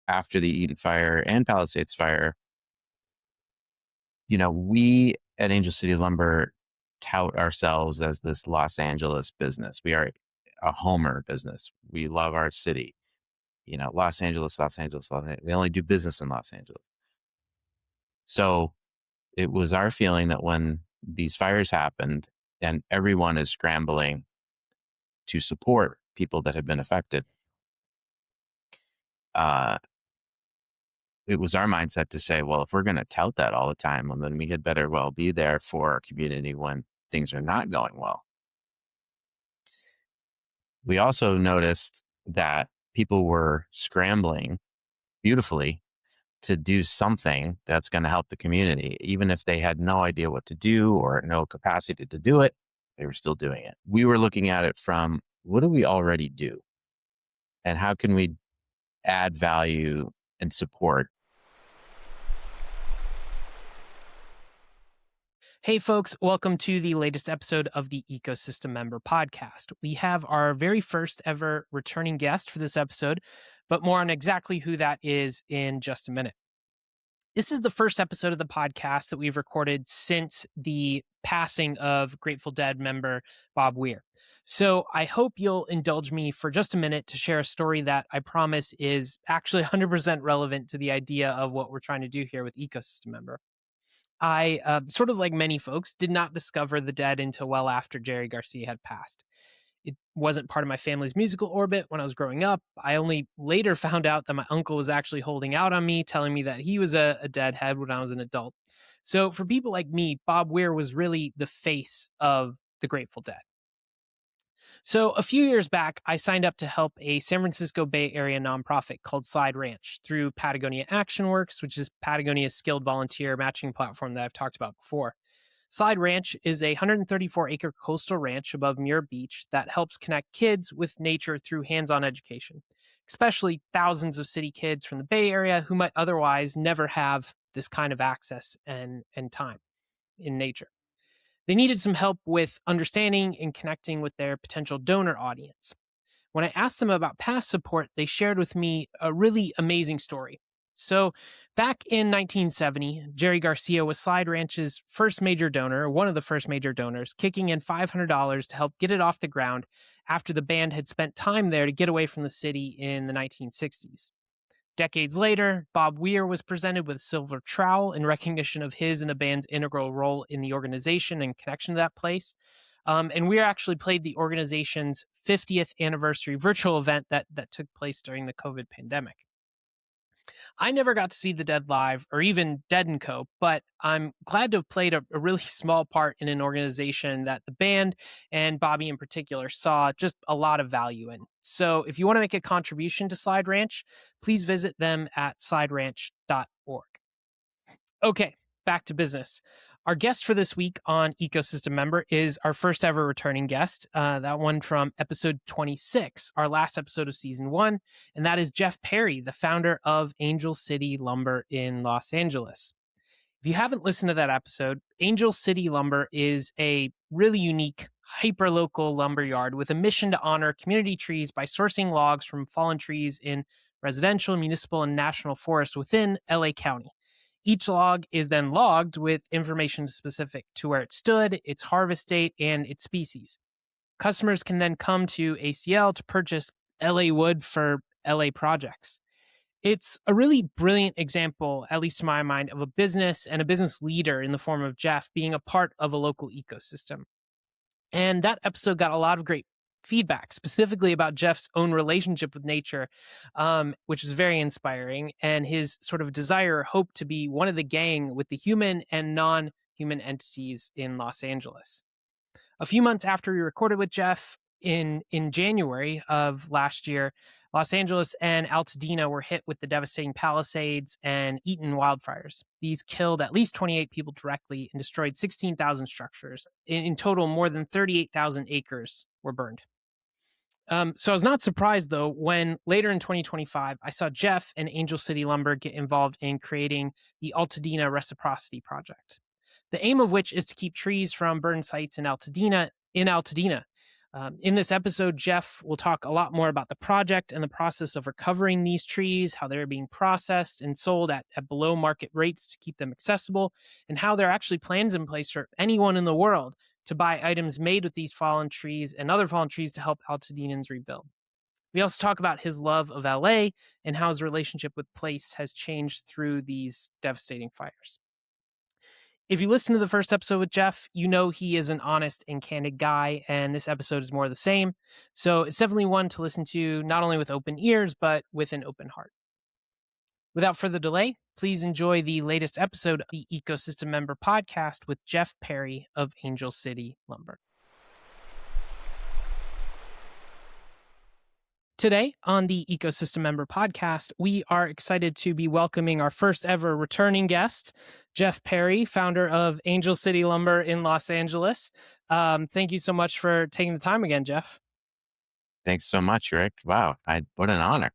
after the Eaton fire and Palisades fire, we at Angel City Lumber tout ourselves as this Los Angeles business. We are a homer business. We love our city. Los Angeles, Los Angeles, Los Angeles. We only do business in Los Angeles. So it was our feeling that when these fires happened and everyone is scrambling to support people that have been affected, it was our mindset to say, well, if we're going to tout that all the time, well, then we had better well be there for our community when things are not going well. We also noticed that people were scrambling beautifully to do something that's going to help the community, even if they had no idea what to do or no capacity to do it, they were still doing it. We were looking at it from, what do we already do? And how can we add value and support? Hey folks, welcome to the latest episode of the Ecosystem Member Podcast. We have our very first ever returning guest for this episode, but more on exactly who that is in just a minute. This is the first episode of the podcast that we've recorded since the passing of Grateful Dead member Bob Weir. So I hope you'll indulge me for just a minute to share a story that I promise is actually 100% relevant to the idea of what we're trying to do here with Ecosystem Member. I, sort of like many folks, did not discover the Dead until well after Jerry Garcia had passed. It wasn't part of my family's musical orbit when I was growing up. I only later found out that my uncle was actually holding out on me, telling me that he was a Deadhead when I was an adult. So for people like me, Bob Weir was really the face of the Grateful Dead. So a few years back, I signed up to help a San Francisco Bay Area nonprofit called Slide Ranch through Patagonia Action Works, which is Patagonia's skilled volunteer matching platform that I've talked about before. Slide Ranch is a 134-acre coastal ranch above Muir Beach that helps connect kids with nature through hands-on education, especially thousands of city kids from the Bay Area who might otherwise never have this kind of access and time in nature. They needed some help with understanding and connecting with their potential donor audience. When I asked them about past support, they shared with me a really amazing story. So back in 1970, Jerry Garcia was Slide Ranch's first major donor, one of the first major donors, kicking in $500 to help get it off the ground after the band had spent time there to get away from the city in the 1960s. Decades later, Bob Weir was presented with a silver trowel in recognition of his and the band's integral role in the organization and connection to that place. And Weir actually played the organization's 50th anniversary virtual event that took place during the COVID pandemic. I never got to see the Dead live or even Dead & Co., but I'm glad to have played a really small part in an organization that the band and Bobby in particular saw just a lot of value in. So if you want to make a contribution to Slide Ranch, please visit them at slideranch.org. Okay, back to business. Our guest for this week on Ecosystem Member is our first ever returning guest, that one from episode 26, our last episode of season 1, and that is Jeff Perry, the founder of Angel City Lumber in Los Angeles. If you haven't listened to that episode, Angel City Lumber is a really unique, hyper-local lumber yard with a mission to honor community trees by sourcing logs from fallen trees in residential, municipal, and national forests within LA County. Each log is then logged with information specific to where it stood, its harvest date, and its species. Customers can then come to ACL to purchase LA wood for LA projects. It's a really brilliant example, at least to my mind, of a business and a business leader in the form of Jeff being a part of a local ecosystem. And that episode got a lot of great feedback, specifically about Jeff's own relationship with nature, which was very inspiring, and his sort of desire or hope to be one of the gang with the human and non-human entities in Los Angeles. A few months after we recorded with Jeff in January of last year, Los Angeles and Altadena were hit with the devastating Palisades and Eaton wildfires. These killed at least 28 people directly and destroyed 16,000 structures. In total, more than 38,000 acres were burned. So I was not surprised, though, when later in 2025, I saw Jeff and Angel City Lumber get involved in creating the Altadena Reciprocity Project, the aim of which is to keep trees from burn sites in Altadena. In this episode, Jeff will talk a lot more about the project and the process of recovering these trees, how they're being processed and sold at below market rates to keep them accessible, and how there are actually plans in place for anyone in the world to buy items made with these fallen trees and other fallen trees to help Altadenans rebuild. We also talk about his love of LA and how his relationship with place has changed through these devastating fires. If you listen to the first episode with Jeff, you know he is an honest and candid guy, and this episode is more of the same. So it's definitely one to listen to, not only with open ears, but with an open heart. Without further delay, please enjoy the latest episode of the Ecosystem Member Podcast with Jeff Perry of Angel City Lumber. Today on the Ecosystem Member Podcast, we are excited to be welcoming our first ever returning guest, Jeff Perry, founder of Angel City Lumber in Los Angeles. Thank you so much for taking the time again, Jeff. Thanks so much, Rick. Wow, what an honor.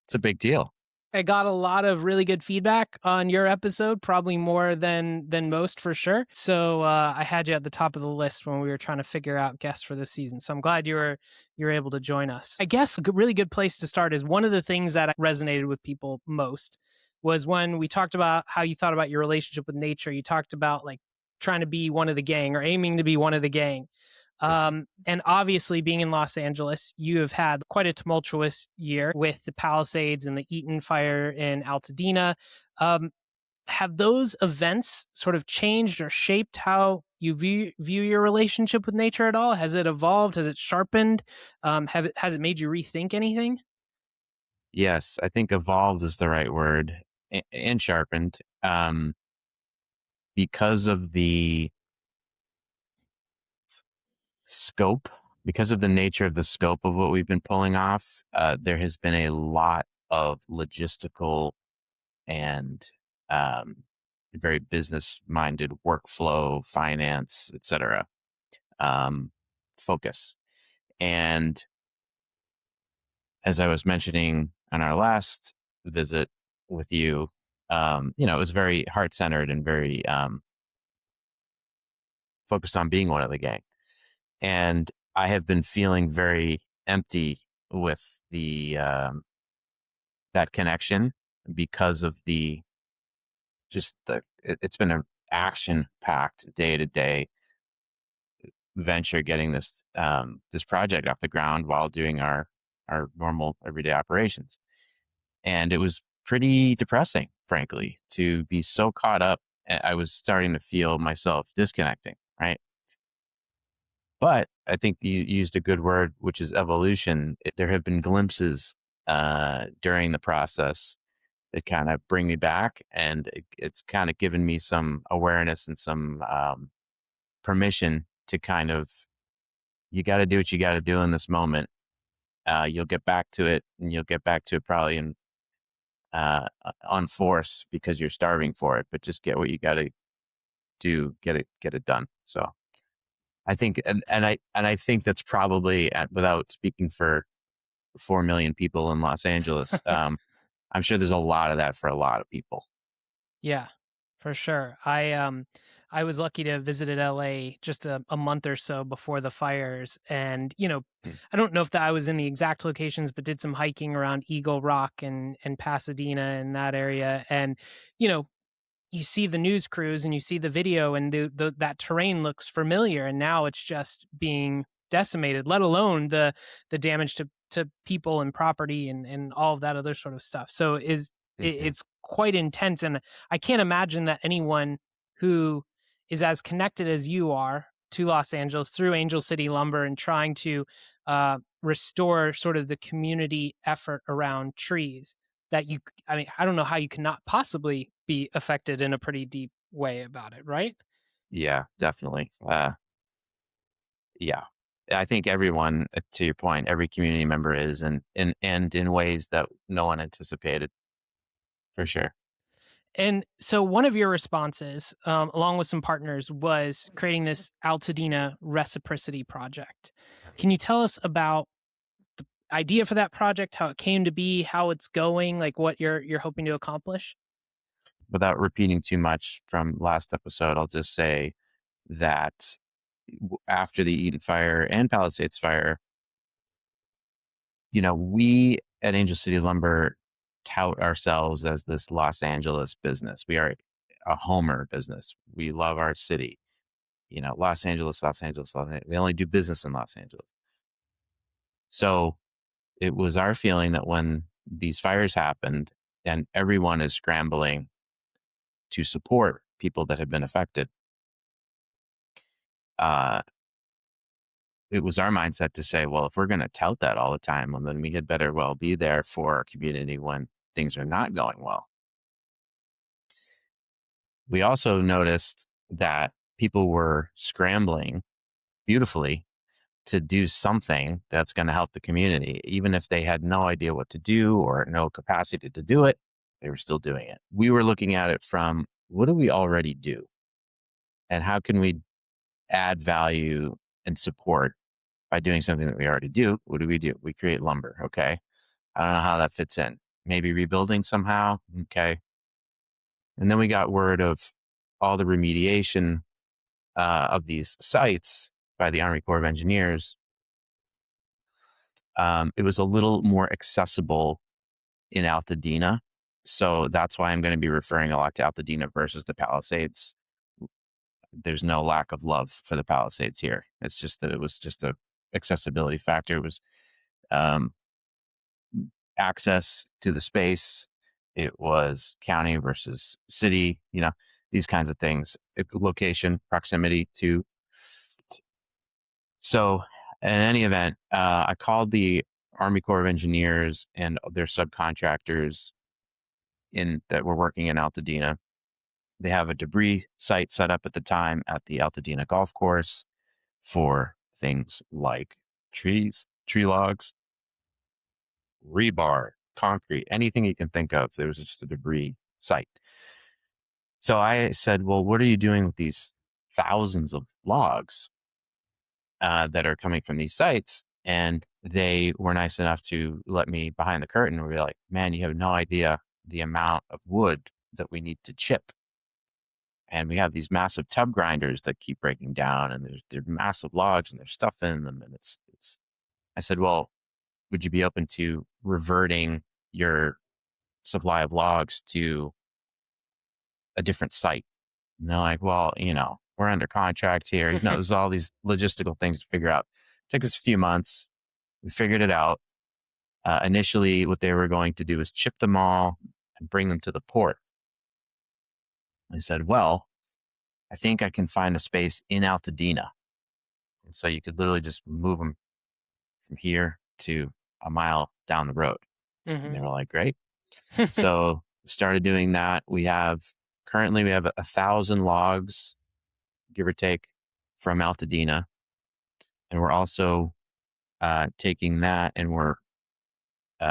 It's a big deal. I got a lot of really good feedback on your episode, probably more than most for sure. So I had you at the top of the list when we were trying to figure out guests for this season. So I'm glad you were able to join us. I guess a really good place to start is one of the things that resonated with people most was when we talked about how you thought about your relationship with nature. You talked about like trying to be one of the gang or aiming to be one of the gang. And obviously, being in Los Angeles, you have had quite a tumultuous year with the Palisades and the Eaton fire in Altadena. Have those events sort of changed or shaped how you view your relationship with nature at all? Has it evolved? Has it sharpened? Has it made you rethink anything? Yes, I think evolved is the right word, and sharpened, because of the scope, because of the nature of the scope of what we've been pulling off. There has been a lot of logistical and very business-minded workflow, finance, etc. Focus. And as I was mentioning on our last visit with you, it was very heart-centered and very focused on being one of the gang. And I have been feeling very empty with the that connection because of it's been an action-packed day-to-day venture getting this project off the ground while doing our normal everyday operations. And it was pretty depressing, frankly, to be so caught up. I was starting to feel myself disconnecting, right? But I think you used a good word, which is evolution. There have been glimpses during the process that kind of bring me back, and it's kind of given me some awareness and some permission to kind of, you got to do what you got to do in this moment. You'll get back to it, and you'll get back to it probably in on force because you're starving for it. But just get what you got to do, get it done. So I think, and I think that's probably, without speaking for 4 million people in Los Angeles, I'm sure there's a lot of that for a lot of people. Yeah, for sure. I was lucky to visit LA just a month or so before the fires, and I don't know if I was in the exact locations, but did some hiking around Eagle Rock and Pasadena and that area, and you see the news crews and you see the video, and that terrain looks familiar, and now it's just being decimated, let alone the damage to people and property and all of that other sort of stuff. So it's quite intense, and I can't imagine that anyone who is as connected as you are to Los Angeles through Angel City Lumber and trying to restore sort of the community effort around trees, that I don't know how you cannot possibly be affected in a pretty deep way about it, right? Yeah, definitely. Yeah, I think everyone, to your point, every community member is, and in ways that no one anticipated, for sure. And so one of your responses, along with some partners, was creating this Altadena Reciprocity Project. Can you tell us about the idea for that project, how it came to be, how it's going, like what you're hoping to accomplish? Without repeating too much from last episode, I'll just say that after the Eaton fire and Palisades fire, we at Angel City Lumber tout ourselves as this Los Angeles business. We are a homer business. We love our city. Los Angeles, Los Angeles, Los Angeles. We only do business in Los Angeles. So it was our feeling that when these fires happened and everyone is scrambling to support people that have been affected, it was our mindset to say, well, if we're going to tout that all the time, well, then we had better well be there for our community when things are not going well. We also noticed that people were scrambling beautifully to do something that's going to help the community, even if they had no idea what to do or no capacity to do it, they were still doing it. We were looking at it from, what do we already do? And how can we add value and support by doing something that we already do? What do? We create lumber. Okay. I don't know how that fits in. Maybe rebuilding somehow. Okay. And then we got word of all the remediation of these sites by the Army Corps of Engineers. It was a little more accessible in Altadena. So that's why I'm going to be referring a lot to Altadena versus the Palisades. There's no lack of love for the Palisades here. It's just that it was just a accessibility factor. It was access to the space. It was county versus city, these kinds of things. Location, proximity to. So in any event, I called the Army Corps of Engineers and their subcontractors that were working in Altadena. They have a debris site set up at the time at the Altadena golf course for things like tree logs, rebar, concrete, anything you can think of. There was just a debris site. So I said, well, what are you doing with these thousands of logs that are coming from these sites? And they were nice enough to let me behind the curtain. We were like, man, you have no idea the amount of wood that we need to chip. And we have these massive tub grinders that keep breaking down, and they're massive logs and there's stuff in them. And it's, I said, well, would you be open to reverting your supply of logs to a different site? And they're like, well, we're under contract here. There's all these logistical things to figure out. It took us a few months. We figured it out. Initially, what they were going to do is chip them all and bring them to the port. I said, well, I think I can find a space in Altadena. And so you could literally just move them from here to a mile down the road. Mm-hmm. And they were like, great. So started doing that. Currently we have 1,000 logs, give or take, from Altadena. And we're also taking that and we're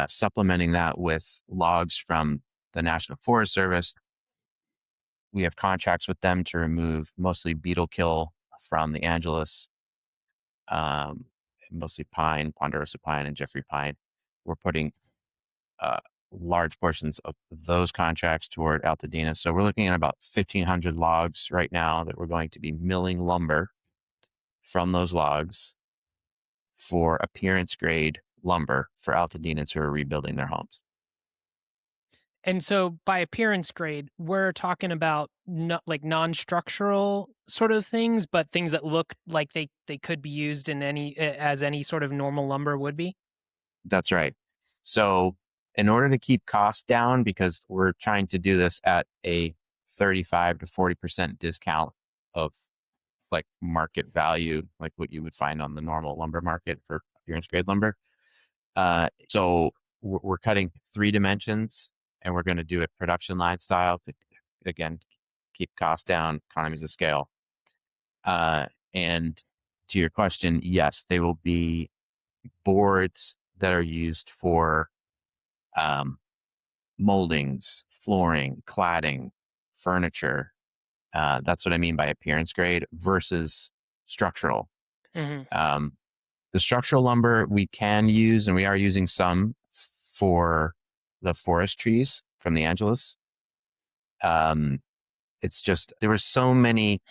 supplementing that with logs from the National Forest Service. We have contracts with them to remove mostly beetle kill from the Angeles, mostly pine, ponderosa pine, and Jeffrey pine. We're putting large portions of those contracts toward Altadena. So we're looking at about 1,500 logs right now that we're going to be milling lumber from those logs for appearance grade lumber for Altadenans who are rebuilding their homes. And so by appearance grade, we're talking about non-structural sort of things, but things that look like they could be used in as any sort of normal lumber would be? That's right. So in order to keep costs down, because we're trying to do this at a 35 to 40% discount of like market value, like what you would find on the normal lumber market for appearance grade lumber. So we're cutting 3 dimensions, and we're going to do it production line style to, again, keep costs down, economies of scale. And to your question, yes, they will be boards that are used for moldings, flooring, cladding, furniture. That's what I mean by appearance grade versus structural. Mm-hmm. The structural lumber we can use, and we are using some for the forest trees from the Angeles. It's just, there were so many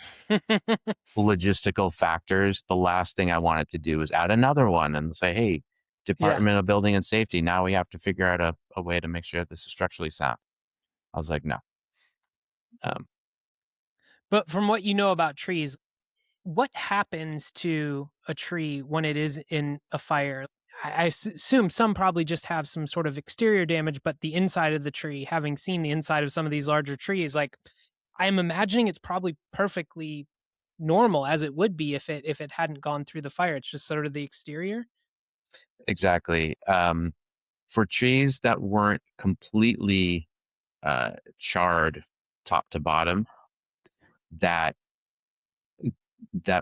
logistical factors. The last thing I wanted to do was add another one and say, hey, Yeah. Department of Building and Safety, now we have to figure out a way to make sure that this is structurally sound. I was like, no. But from what you know about trees, what happens to a tree when it is in a fire? I assume some probably just have some sort of exterior damage, but the inside of the tree, having seen the inside of some of these larger trees, like I'm imagining it's probably perfectly normal as it would be if it hadn't gone through the fire. It's just sort of the exterior. Exactly. For trees that weren't completely charred top to bottom, that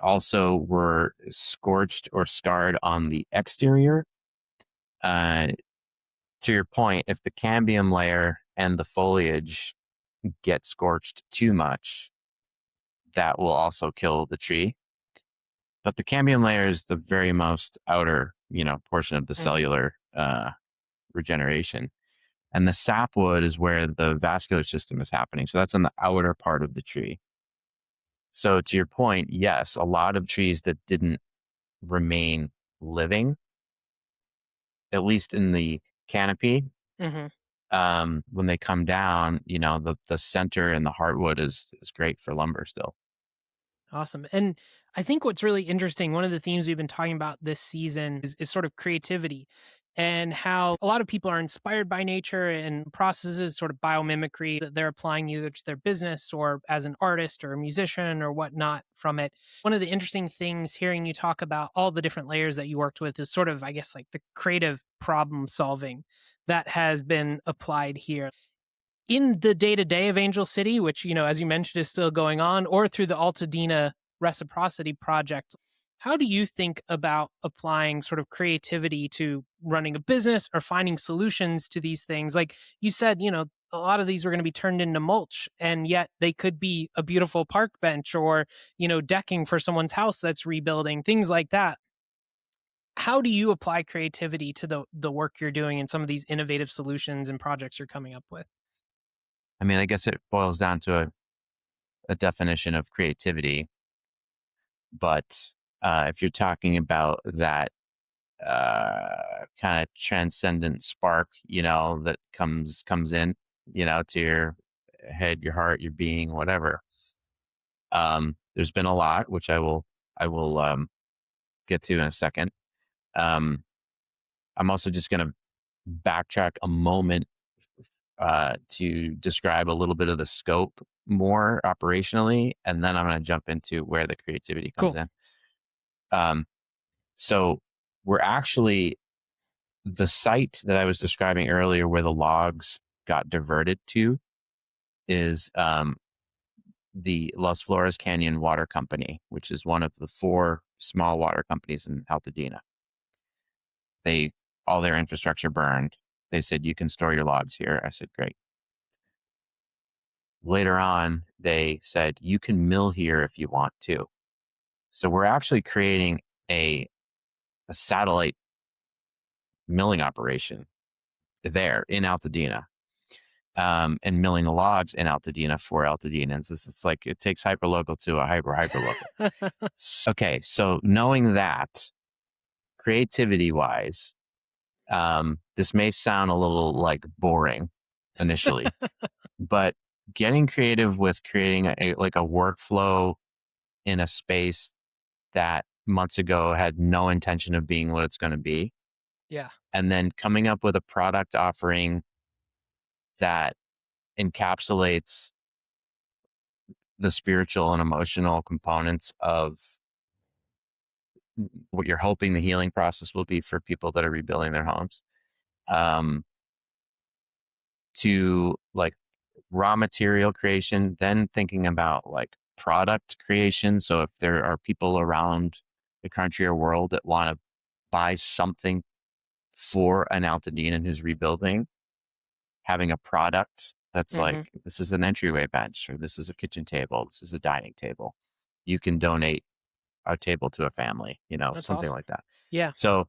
also were scorched or scarred on the exterior. To your point, if the cambium layer and the foliage get scorched too much, that will also kill the tree. But the cambium layer is the very most outer, portion of the cellular regeneration. And the sapwood is where the vascular system is happening. So that's on the outer part of the tree. So to your point, yes, a lot of trees that didn't remain living, at least in the canopy, Mm-hmm. when they come down, the center and the heartwood is great for lumber still. Awesome. And I think what's really interesting, one of the themes we've been talking about this season is sort of creativity and how a lot of people are inspired by nature and processes, sort of biomimicry that they're applying either to their business or as an artist or a musician or whatnot from it. One of the interesting things hearing you talk about all the different layers that you worked with is sort of, I guess, like the creative problem solving that has been applied here in the day to day of Angel City, which, as you mentioned, is still going on, or through the Altadena Reciprocity Project, how do you think about applying sort of creativity to running a business or finding solutions to these things? Like you said, a lot of these were going to be turned into mulch, and yet they could be a beautiful park bench or, decking for someone's house that's rebuilding, things like that. How do you apply creativity to the work you're doing and some of these innovative solutions and projects you're coming up with? I mean, I guess it boils down to a definition of creativity. But if you're talking about that kind of transcendent spark, that comes in, to your head, your heart, your being, whatever. There's been a lot, which I will get to in a second. I'm also just going to backtrack a moment to describe a little bit of the scope more operationally, and then I'm going to jump into where the creativity comes Cool. in. So we're actually, the site that I was describing earlier where the logs got diverted to is the Las Flores Canyon Water Company, which is one of the 4 small water companies in Altadena. All their infrastructure burned. They said, you can store your logs here. I said, great. Later on, they said, you can mill here if you want to. So we're actually creating a satellite milling operation there in Altadena, and milling the logs in Altadena for Altadenans. It's like it takes hyperlocal to a hyperlocal. Okay, so knowing that, creativity wise, this may sound a little like boring initially, but getting creative with creating a workflow in a space that months ago had no intention of being what it's going to be, Yeah. and then coming up with a product offering that encapsulates the spiritual and emotional components of what you're hoping the healing process will be for people that are rebuilding their homes, to like raw material creation, then thinking about like product creation. So if there are people around the country or world that want to buy something for an Altadenan who's rebuilding, having a product that's Hmm. like, this is an entryway bench, or this is a kitchen table, this is a dining table. You can donate a table to a family, That's something awesome. like that. Yeah. So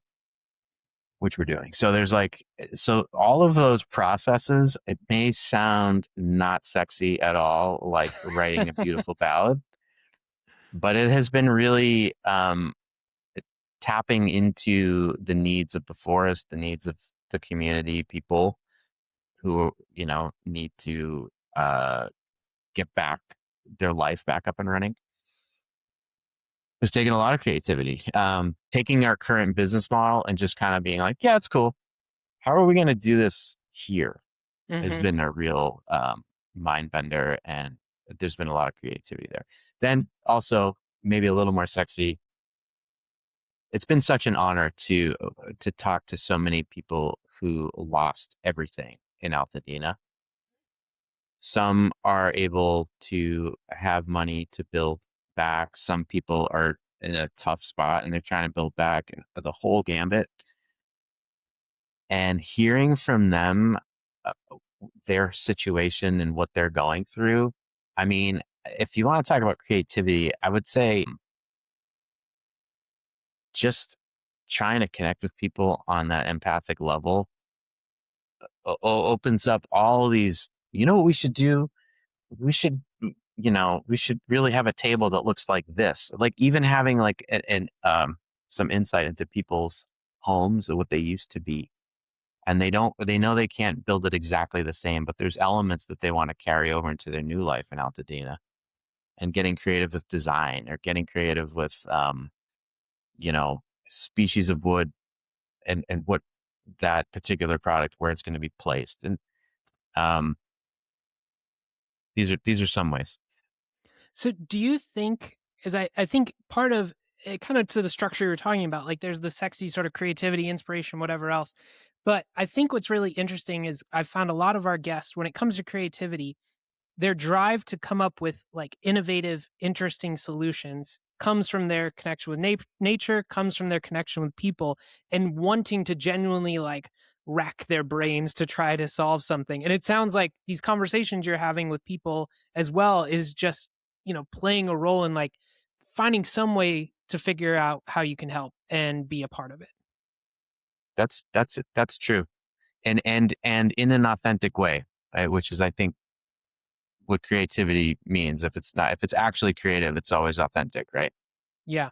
which we're doing. So there's like, so all of those processes, it may sound not sexy at all, like writing a beautiful ballad, but it has been really tapping into the needs of the forest, the needs of the community, people who, need to get back their life back up and running. It's taken a lot of creativity. Taking our current business model and just kind of being like, yeah, it's cool. How are we going to do this here? Has Mm-hmm. been a real mind bender, and there's been a lot of creativity there. Then also, maybe a little more sexy, it's been such an honor to talk to so many people who lost everything in Altadena. Some are able to have money to build back. Some people are in a tough spot and they're trying to build back the whole gambit. And hearing from them, uh, their situation and what they're going through. I mean, if you want to talk about creativity, I would say just trying to connect with people on that empathic level opens up all these. You know what we should do? We should, we should really have a table that looks like this. Like even having like some insight into people's homes and what they used to be. And they know they can't build it exactly the same, but there's elements that they want to carry over into their new life in Altadena, and getting creative with design or getting creative with, species of wood and what that particular product, where it's going to be placed. And um, these are some ways. So do you think, as I think part of it, kind of to the structure you're talking about, like there's the sexy sort of creativity, inspiration, whatever else. But I think what's really interesting is I've found a lot of our guests, when it comes to creativity, their drive to come up with like innovative, interesting solutions comes from their connection with nature, comes from their connection with people, and wanting to genuinely like rack their brains to try to solve something. And it sounds like these conversations you're having with people as well is just, playing a role in like finding some way to figure out how you can help and be a part of it. That's true, and in an authentic way, right? Which is, I think, what creativity means. If it's actually creative, it's always authentic, right? Yeah.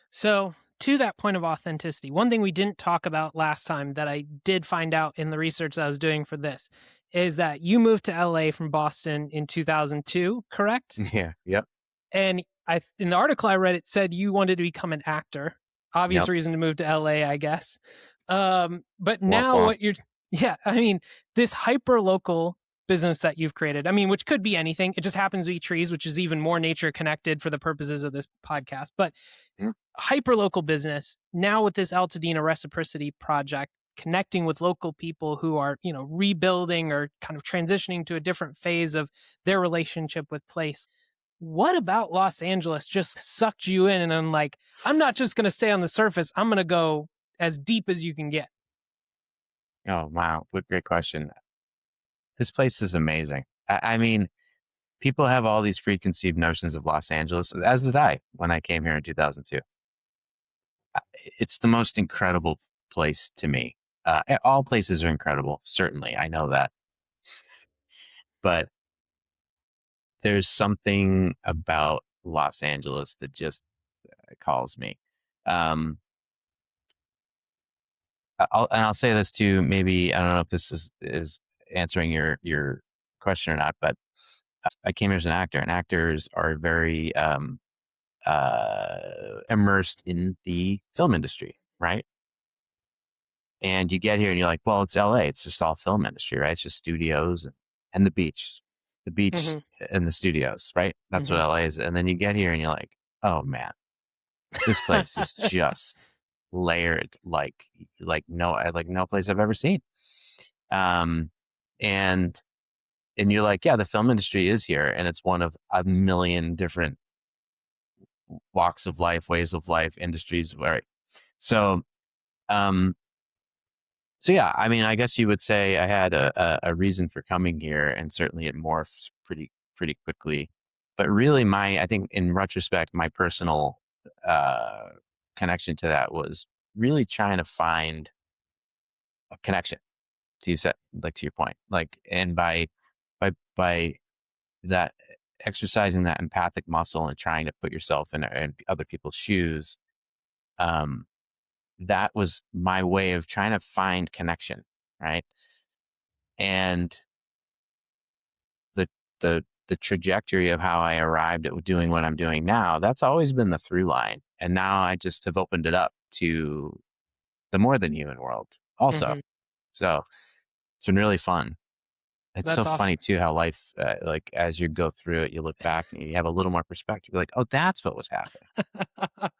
So, to that point of authenticity, one thing we didn't talk about last time that I did find out in the research that I was doing for this is that you moved to LA from Boston in 2002, correct? Yeah. Yep. And in the article I read, it said you wanted to become an actor. Obvious Yep. reason to move to LA, I guess. But Womp now womp. what you're, yeah, I mean, this hyper local business that you've created, I mean, which could be anything. It just happens to be trees, which is even more nature connected for the purposes of this podcast. But Yeah. hyper local business now with this Altadena Reciprocity Project, connecting with local people who are, rebuilding or kind of transitioning to a different phase of their relationship with place. What about Los Angeles just sucked you in? And I'm like, I'm not just going to stay on the surface. I'm going to go as deep as you can get. Oh, wow. What great question. This place is amazing. I mean, people have all these preconceived notions of Los Angeles, as did I when I came here in 2002. It's the most incredible place to me. All places are incredible, certainly. I know that. But there's something about Los Angeles that just calls me. Um, I'll say this too. Maybe I don't know if this is answering your question or not, but I came here as an actor, and actors are very immersed in the film industry, right? And you get here and you're like, well, it's LA. It's just all film industry, right? It's just studios and the beach Mm-hmm. and the studios, right? That's what Mm-hmm. LA is. And then you get here and you're like, oh man, this place is just layered like no place I've ever seen. Um, and you're like, yeah, the film industry is here, and it's one of a million different walks of life, ways of life, industries, right? So, um, so yeah, I mean, I guess you would say I had a reason for coming here, and certainly it morphed pretty quickly. But really, I think in retrospect, my personal uh, connection to that was really trying to find a connection. To you said, like to your point, like, and by that exercising that empathic muscle and trying to put yourself in other people's shoes, that was my way of trying to find connection, right? And the the trajectory of how I arrived at doing what I'm doing now, that's always been the through line. And now I just have opened it up to the more than human world also. Mhm. So it's been really fun. It's so That's awesome. funny too how life, like as you go through it, you look back and you have a little more perspective. You're like, oh, that's what was happening.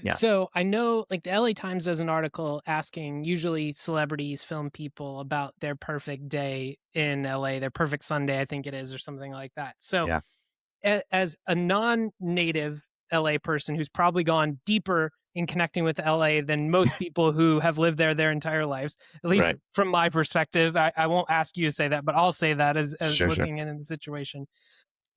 Yeah, So I know, like, the LA Times does an article asking usually celebrities, film people about their perfect day in LA, their perfect Sunday, I think it is, or something like that. So yeah, as a non-native LA person who's probably gone deeper in connecting with LA than most people who have lived there their entire lives, at least right. from my perspective, I won't ask you to say that, but I'll say that as Sure, sure. looking in the situation.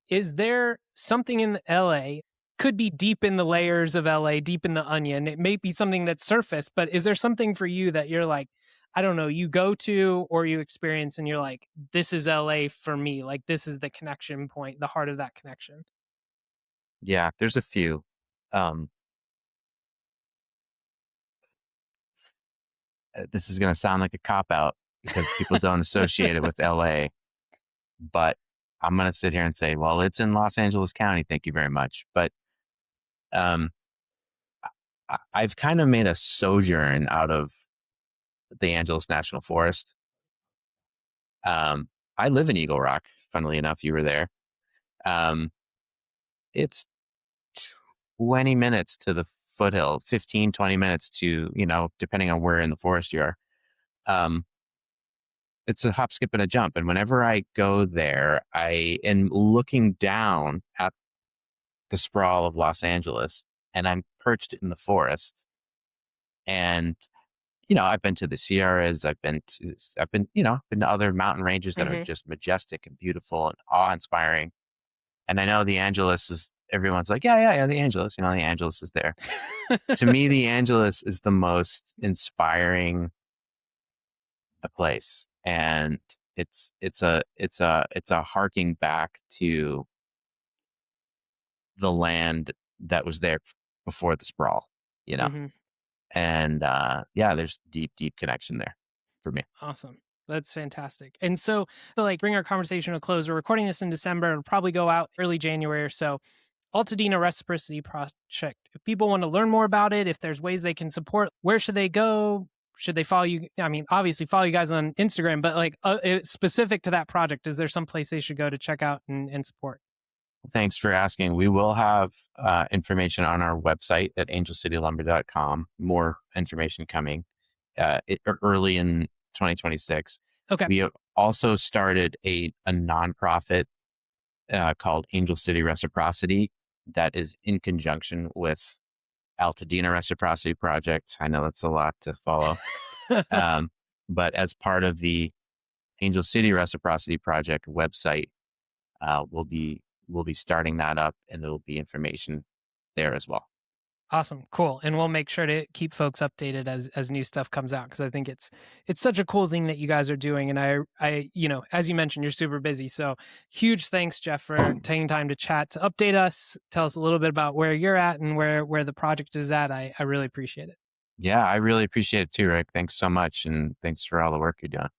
Is there something in LA, could be deep in the layers of LA, deep in the onion? It may be something that's surface, but is there something for you that you're like, I don't know, you go to or you experience and you're like, this is LA for me. Like, this is the connection point, the heart of that connection. Yeah, there's a few. Um, this is going to sound like a cop out because people don't associate it with LA, but I'm going to sit here and say, well, it's in Los Angeles County. Thank you very much. But um, I've kind of made a sojourn out of the Angeles National Forest. Um, I live in Eagle Rock. Funnily enough, you were there. Um, it's 20 minutes to the foothill, 15, 20 minutes to, depending on where in the forest you are. Um, it's a hop, skip, and a jump. And whenever I go there, I am looking down at the sprawl of Los Angeles and I'm perched in the forest. And, I've been to the Sierras. I've been to other mountain ranges that are Hmm. just majestic and beautiful and awe-inspiring. And I know the Angeles is, everyone's like, yeah, the Angeles, the Angeles is there. To me, the Angeles is the most inspiring a place. And it's a harking back to the land that was there before the sprawl, you know? Hmm. And yeah, there's deep connection there for me. Awesome. That's fantastic. And so to like bring our conversation to a close, we're recording this in December. It'll probably go out early January or so. Altadena Reciprocity Project. If people want to learn more about it, if there's ways they can support, where should they go? Should they follow you? I mean, obviously follow you guys on Instagram, but like specific to that project, is there some place they should go to check out and support? Thanks for asking. We will have information on our website at angelcitylumber.com. More information coming early in 2026. Okay. We have also started a nonprofit called Angel City Reciprocity that is in conjunction with Altadena Reciprocity Project. I know that's a lot to follow. But as part of the Angel City Reciprocity Project website, we'll be starting that up, and there will be information there as well. Awesome. Cool. And we'll make sure to keep folks updated as new stuff comes out, because I think it's such a cool thing that you guys are doing. And I as you mentioned, you're super busy. So huge thanks, Jeff, for taking time to chat, to update us, tell us a little bit about where you're at and where the project is at. I really appreciate it. Yeah, I really appreciate it too, Rick. Thanks so much, and thanks for all the work you're doing.